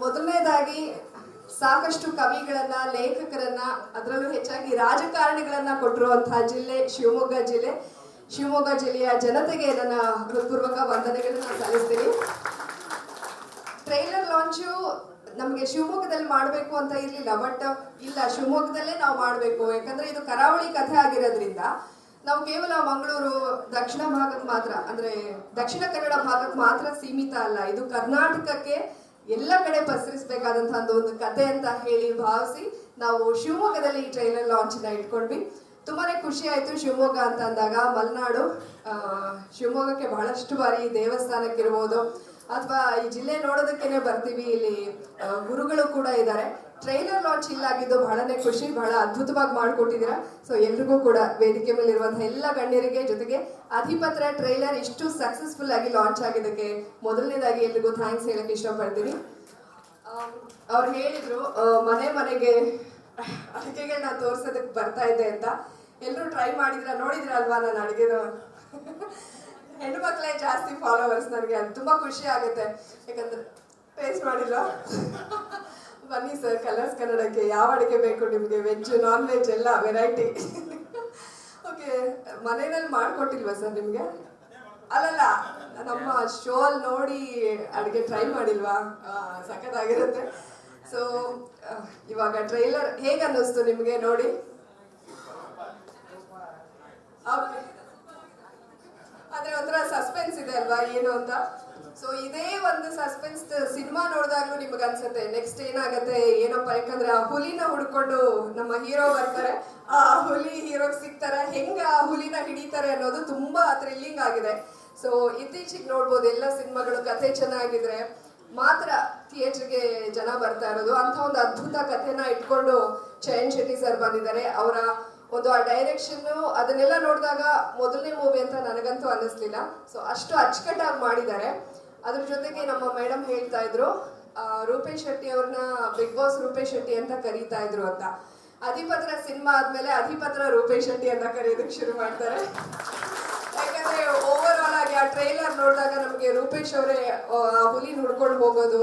ಮೊದಲನೇದಾಗಿ ಸಾಕಷ್ಟು ಕವಿಗಳನ್ನ, ಲೇಖಕರನ್ನ, ಅದರಲ್ಲೂ ಹೆಚ್ಚಾಗಿ ರಾಜಕಾರಣಿಗಳನ್ನ ಕೊಟ್ಟಿರುವಂತಹ ಜಿಲ್ಲೆ ಶಿವಮೊಗ್ಗ ಜಿಲ್ಲೆ. ಶಿವಮೊಗ್ಗ ಜಿಲ್ಲೆಯ ಜನತೆಗೆ ನನ್ನ ಹೃತ್ಪೂರ್ವಕ ವಂದನೆಗಳನ್ನ ಸಲ್ಲಿಸ್ತೀನಿ. ಟ್ರೈಲರ್ ಲಾಂಚು ನಮಗೆ ಶಿವಮೊಗ್ಗದಲ್ಲಿ ಮಾಡಬೇಕು ಅಂತ ಇರಲಿಲ್ಲ, ಬಟ್ ಇಲ್ಲ, ಶಿವಮೊಗ್ಗದಲ್ಲೇ ನಾವು ಮಾಡಬೇಕು. ಯಾಕಂದ್ರೆ ಇದು ಕರಾವಳಿ ಕಥೆ ಆಗಿರೋದ್ರಿಂದ ನಾವು ಕೇವಲ ಮಂಗಳೂರು ದಕ್ಷಿಣ ಭಾಗಕ್ಕೆ ಮಾತ್ರ, ಅಂದ್ರೆ ದಕ್ಷಿಣ ಕನ್ನಡ ಭಾಗಕ್ಕೆ ಮಾತ್ರ ಸೀಮಿತ ಅಲ್ಲ, ಇದು ಕರ್ನಾಟಕಕ್ಕೆ ಎಲ್ಲ ಕಡೆ ಪಸರಿಸಬೇಕಾದಂತಹ ಒಂದು ಕತೆ ಅಂತ ಹೇಳಿ ಭಾವಿಸಿ ನಾವು ಶಿವಮೊಗ್ಗದಲ್ಲಿ ಈ ಟ್ರೈಲರ್ ಲಾಂಚ್ನ ಇಟ್ಕೊಂಡ್ವಿ. ತುಂಬಾನೇ ಖುಷಿ ಆಯ್ತು. ಶಿವಮೊಗ್ಗ ಅಂತ ಅಂದಾಗ ಮಲೆನಾಡು, ಶಿವಮೊಗ್ಗಕ್ಕೆ ಬಹಳಷ್ಟು ಬಾರಿ ದೇವಸ್ಥಾನಕ್ಕಿರ್ಬೋದು ಅಥವಾ ಈ ಜಿಲ್ಲೆ ನೋಡೋದಕ್ಕೇನೆ ಬರ್ತೀವಿ. ಇಲ್ಲಿ ಗುರುಗಳು ಕೂಡ ಇದ್ದಾರೆ. ಟ್ರೈಲರ್ ಲಾಂಚ್ ಇಲ್ಲಾಗಿದ್ದು ಬಹಳನೇ ಖುಷಿ, ಬಹಳ ಅದ್ಭುತವಾಗಿ ಮಾಡಿಕೊಟ್ಟಿದ್ದೀರಾ. ಸೊ ಎಲ್ರಿಗೂ ಕೂಡ ವೇದಿಕೆ ಮೇಲೆ ಇರುವಂತಹ ಎಲ್ಲ ಗಣ್ಯರಿಗೆ, ಜೊತೆಗೆ ಅಧಿಪತ್ರ ಟ್ರೈಲರ್ ಇಷ್ಟು ಸಕ್ಸಸ್ಫುಲ್ ಆಗಿ ಲಾಂಚ್ ಆಗಿದ್ದಕ್ಕೆ ಮೊದಲನೇದಾಗಿ ಎಲ್ರಿಗೂ ಥ್ಯಾಂಕ್ಸ್ ಹೇಳಕ್ಕೆ ಇಷ್ಟಪಡ್ತೀನಿ. ಅವ್ರು ಹೇಳಿದ್ರು ಮನೆ ಮನೆಗೆ ಅಡುಗೆಗಳನ್ನ ತೋರ್ಸೋದಕ್ಕೆ ಬರ್ತಾ ಇದ್ದೆ ಅಂತ. ಎಲ್ಲರೂ ಟ್ರೈ ಮಾಡಿದ್ರ, ನೋಡಿದ್ರ ಅಲ್ವಾ ನಾನು ಅಡುಗೆನ? ಹೆಣ್ಣು ಮಕ್ಕಳೇ ಜಾಸ್ತಿ ಫಾಲೋವರ್ಸ್. ನನಗೆ ಅದು ತುಂಬಾ ಖುಷಿ ಆಗುತ್ತೆ. ಯಾಕಂದ್ರೆ ಟೇಸ್ಟ್ ಮಾಡಿಲ್ಲ. ಬನ್ನಿ ಸರ್, ಕಲರ್ಸ್ ಕನ್ನಡಕ್ಕೆ ಯಾವ ಅಡುಗೆ ಬೇಕು ನಿಮಗೆ? ವೆಜ್, ನಾನ್ ವೆಜ್ ಎಲ್ಲ ವೆರೈಟಿ. ಓಕೆ, ಮನೆಯಲ್ಲಿ ಮಾಡ್ಕೊಟ್ಟಿಲ್ವಾ ಸರ್ ನಿಮಗೆ? ಅಲ್ಲಲ್ಲ, ನಮ್ಮ ಶೋ ಅಲ್ಲಿ ನೋಡಿ ಅಡುಗೆ ಟ್ರೈ ಮಾಡಿಲ್ವಾ? ಸಖತ್ತಾಗಿರುತ್ತೆ. ಸೊ ಇವಾಗ ಟ್ರೈಲರ್ ಹೇಗೆ ಅನ್ನಿಸ್ತು ನಿಮಗೆ ನೋಡಿ? ಆದ್ರೆ ಒಂಥರ ಸಸ್ಪೆನ್ಸ್ ಇದೆ ಅಲ್ವಾ ಏನು ಅಂತ. ಸೊ ಇದೇ ಒಂದು ಸಸ್ಪೆನ್ಸ್ ಸಿನಿಮಾ ನೋಡಿದಾಗ್ಲೂ ನಿಮ್ಗೆ ಅನ್ಸುತ್ತೆ ನೆಕ್ಸ್ಟ್ ಏನಾಗತ್ತೆ ಏನಪ್ಪ. ಯಾಕಂದ್ರೆ ಆ ಹುಲಿನ ಹುಡ್ಕೊಂಡು ನಮ್ಮ ಹೀರೋ ಬರ್ತಾರೆ, ಆ ಹುಲಿ ಹೀರೋಗೆ ಸಿಗ್ತಾರೆ, ಹೆಂಗ ಆ ಹುಲಿನ ಹಿಡಿತಾರೆ ಅನ್ನೋದು ತುಂಬಾ ಥ್ರಿಲ್ಲಿಂಗ್ ಆಗಿದೆ. ಸೊ ಇತ್ತೀಚೆಗೆ ನೋಡ್ಬೋದು, ಎಲ್ಲ ಸಿನಿಮಾಗಳು ಕಥೆ ಚೆನ್ನಾಗಿದ್ರೆ ಮಾತ್ರ ಥಿಯೇಟರ್ಗೆ ಜನ ಬರ್ತಾ ಇರೋದು. ಅಂತ ಒಂದು ಅದ್ಭುತ ಕಥೆನ ಇಟ್ಕೊಂಡು ಚಯನ್ ಶೆಟ್ಟಿ ಸರ್ ಬಂದಿದ್ದಾರೆ. ಅವರ ಒಂದು ಆ ಡೈರೆಕ್ಷನ್ ಅದನ್ನೆಲ್ಲ ನೋಡಿದಾಗ ಮೊದಲನೇ ಮೂವಿ ಅಂತ ನನಗಂತೂ ಅನ್ನಿಸ್ಲಿಲ್ಲ. ಸೊ ಅಷ್ಟು ಅಚ್ಚುಕಟ್ಟಾಗಿ ಮಾಡಿದ್ದಾರೆ. ಅದ್ರ ಜೊತೆಗೆ ನಮ್ಮ ಮೇಡಮ್ ಹೇಳ್ತಾ ಇದ್ರು, ರೂಪೇಶ್ ಶೆಟ್ಟಿ ಅವ್ರನ್ನ ಬಿಗ್ ಬಾಸ್ ರೂಪೇಶ್ ಶೆಟ್ಟಿ ಅಂತ ಕರೀತಾ ಇದ್ರು ಅಂತ. ಅಧಿಪತ್ರ ಸಿನಿಮಾ ಆದ್ಮೇಲೆ ಅಧಿಪತ್ರ ರೂಪೇಶ್ ಶೆಟ್ಟಿ ಅಂತ ಕರೆಯೋದಕ್ಕೆ ಶುರು ಮಾಡ್ತಾರೆ. ಯಾಕಂದ್ರೆ ಓವರ್ ಆಲ್ ಆಗಿ ಆ ಟ್ರೈಲರ್ ನೋಡಿದಾಗ ನಮಗೆ ರೂಪೇಶ್ ಅವರೇ ಹುಲಿ ಹುಡ್ಕೊಂಡು ಹೋಗೋದು,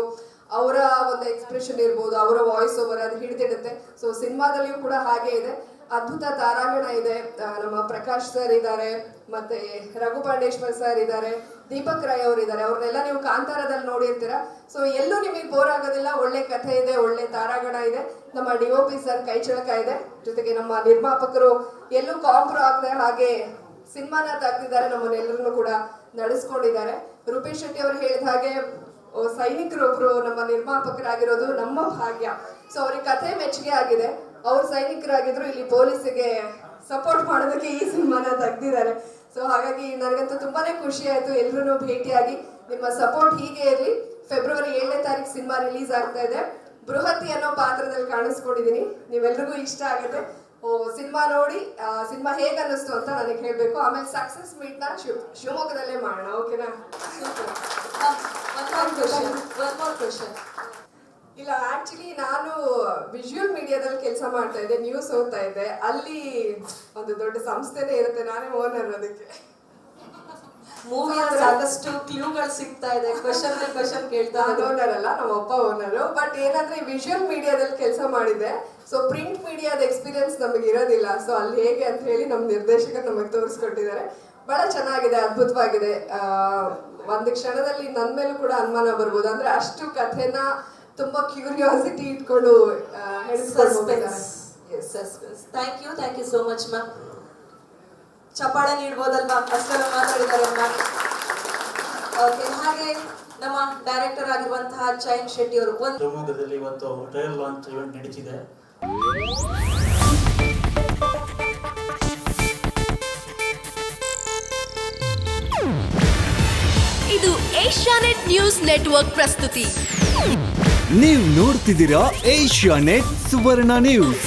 ಅವರ ಒಂದು ಎಕ್ಸ್ಪ್ರೆಷನ್ ಇರ್ಬೋದು, ಅವರ ವಾಯ್ಸ್ ಓವರ್ ಅದು ಹಿಡಿದಿಡುತ್ತೆ. ಸೊ ಸಿನಿಮಾದಲ್ಲಿಯೂ ಕೂಡ ಹಾಗೆ ಇದೆ. ಅದ್ಭುತ ತಾರಾಗಣ ಇದೆ. ನಮ್ಮ ಪ್ರಕಾಶ್ ಸರ್ ಇದ್ದಾರೆ, ಮತ್ತೆ ರಘು ಪಾಂಡೇಶ್ವರ್ ಸರ್ ಇದ್ದಾರೆ, ದೀಪಕ್ ರಾಯ್ ಅವರು ಇದ್ದಾರೆ. ಅವ್ರನ್ನೆಲ್ಲ ನೀವು ಕಾಂತಾರದಲ್ಲಿ ನೋಡಿರ್ತೀರಾ. ಸೊ ಎಲ್ಲೂ ನಿಮಗೆ ಬೋರ್ ಆಗೋದಿಲ್ಲ. ಒಳ್ಳೆ ಕಥೆ ಇದೆ, ಒಳ್ಳೆ ತಾರಾಗಣ ಇದೆ. ನಮ್ಮ DOP ಸರ್ ಕೈ ಚಳಕ ಇದೆ. ಜೊತೆಗೆ ನಮ್ಮ ನಿರ್ಮಾಪಕರು ಎಲ್ಲೂ ಕಾಂಪ್ರೋ ಆಗದೆ ಹಾಗೆ ಸಿನಿಮಾನ ತೆಗೆದಿದ್ದಾರೆ, ನಮ್ಮನ್ನೆಲ್ಲರನ್ನು ಕೂಡ ನಡೆಸ್ಕೊಂಡಿದ್ದಾರೆ. ರೂಪೇಶ್ ಶೆಟ್ಟಿ ಅವರು ಹೇಳಿದ ಹಾಗೆ ಸೈನಿಕರೊಬ್ರು ನಮ್ಮ ನಿರ್ಮಾಪಕರಾಗಿರೋದು ನಮ್ಮ ಭಾಗ್ಯ. ಸೊ ಅವ್ರಿಗೆ ಕಥೆ ಮೆಚ್ಚುಗೆ ಆಗಿದೆ. ಅವ್ರು ಸೈನಿಕರಾಗಿದ್ರು, ಇಲ್ಲಿ ಪೊಲೀಸಿಗೆ ಸಪೋರ್ಟ್ ಮಾಡೋದಕ್ಕೆ ಈ ಸಿನಿಮಾನ ತೆಗ್ದಿದ್ದಾರೆ. ಸೊ ಹಾಗಾಗಿ ನನಗಂತೂ ತುಂಬಾನೇ ಖುಷಿ ಆಯ್ತು. ಎಲ್ರೂ ಭೇಟಿಯಾಗಿ ನಿಮ್ಮ ಸಪೋರ್ಟ್ ಹೀಗೆ ಇರಲಿ. ಫೆಬ್ರವರಿ 7ನೇ ತಾರೀಕು ಸಿನಿಮಾ ರಿಲೀಸ್ ಆಗ್ತಾ ಇದೆ. ಬೃಹತಿ ಅನ್ನೋ ಪಾತ್ರದಲ್ಲಿ ಕಾಣಿಸ್ಕೊಂಡಿದ್ದೀನಿ. ನೀವೆಲ್ರಿಗೂ ಇಷ್ಟ ಆಗುತ್ತೆ. ಸಿನಿಮಾ ನೋಡಿ ಸಿನಿಮಾ ಹೇಗೆ ಅನ್ನಿಸ್ತು ಅಂತ ನನಗೆ ಹೇಳಬೇಕು. ಆಮೇಲೆ ಸಕ್ಸಸ್ ಮೀಟ್ನ ಶಿವಮೊಗ್ಗದಲ್ಲೇ ಮಾಡೋಣ, ಓಕೆನಾ? ಕ್ವಶನ್ ಇಲ್ಲ, ಆಕ್ಚುಲಿ ನಾನು ವಿಜುವಲ್ ಮೀಡಿಯಾದಲ್ಲಿ ಕೆಲಸ ಮಾಡ್ತಾ ಇದ್ದೆ, ನ್ಯೂಸ್ ಓದ್ತಾ ಇದ್ದೆ. ಅಲ್ಲಿ ಒಂದು ದೊಡ್ಡ ಸಂಸ್ಥೆನೇ ಇರುತ್ತೆ, ನಾನೇ ಓನರ್. ಅದಕ್ಕೆ ಮೂವಿಯಲ್ಲಿ ಸಾಕಷ್ಟು ಕ್ಲೂಗಳು ಸಿಗ್ತಾ ಇದೆ. ಕ್ವಶನ್ ಕೇಳ್ತಾ ಓನರ್ ಅಲ್ಲ, ನಮ್ಮ ಅಪ್ಪ ಓನರು. ಬಟ್ ಏನಂದ್ರೆ ವಿಜುವಲ್ ಮೀಡಿಯಾದಲ್ಲಿ ಕೆಲಸ ಮಾಡಿದೆ. ಸೊ ಪ್ರಿಂಟ್ ಮೀಡಿಯಾದ ಎಕ್ಸ್ಪೀರಿಯನ್ಸ್ ನಮಗೆ ಇರೋದಿಲ್ಲ. ಸೊ ಅಲ್ಲಿ ಹೇಗೆ ಅಂತ ಹೇಳಿ ನಮ್ಮ ನಿರ್ದೇಶಕರು ನಮಗೆ ತೋರಿಸ್ಕೊಟ್ಟಿದ್ದಾರೆ. ಬಹಳ ಚೆನ್ನಾಗಿದೆ, ಅದ್ಭುತವಾಗಿದೆ. ಒಂದು ಕ್ಷಣದಲ್ಲಿ ನನ್ನ ಮೇಲೂ ಕೂಡ ಅನುಮಾನ ಬರ್ಬೋದು. ಅಂದ್ರೆ ಅಷ್ಟು ಕಥೆನ ತುಂಬಾ ಕ್ಯೂರಿಯಾಸಿಟಿ ಇಟ್ಕೊಂಡು thank you so much ma'am. ಚಪ್ಪಾಳೆ ನೀಡ್ಬೋದಲ್ವಾ? ಅಷ್ಟೆಲ್ಲ ಮಾತಾಡಿದ್ದಾರೆ ಮ್ಯಾಮ್. ಓಕೆ, ಹಾಗೆ ನಮ್ಮ ಡೈರೆಕ್ಟರ್ ಆಗಿರುವಂತಹ ಚಯನ್ ಶೆಟ್ಟಿ ಅವರು ಶಿವಮೊಗ್ಗದಲ್ಲಿ ಇವತ್ತು ಟ್ರೈಲರ್ ಲಾಂಚ್ ಇವೆಂಟ್ ನಡೀತಿದೆ. ಇದು ಏಷ್ಯಾನೆಟ್ ನ್ಯೂಸ್ ನೆಟ್ವರ್ಕ್ ಪ್ರಸ್ತುತಿ. ನೀವು ನೋಡ್ತಿದ್ದೀರಾ ಏಷ್ಯಾನೆಟ್ ಸುವರ್ಣ ನ್ಯೂಸ್.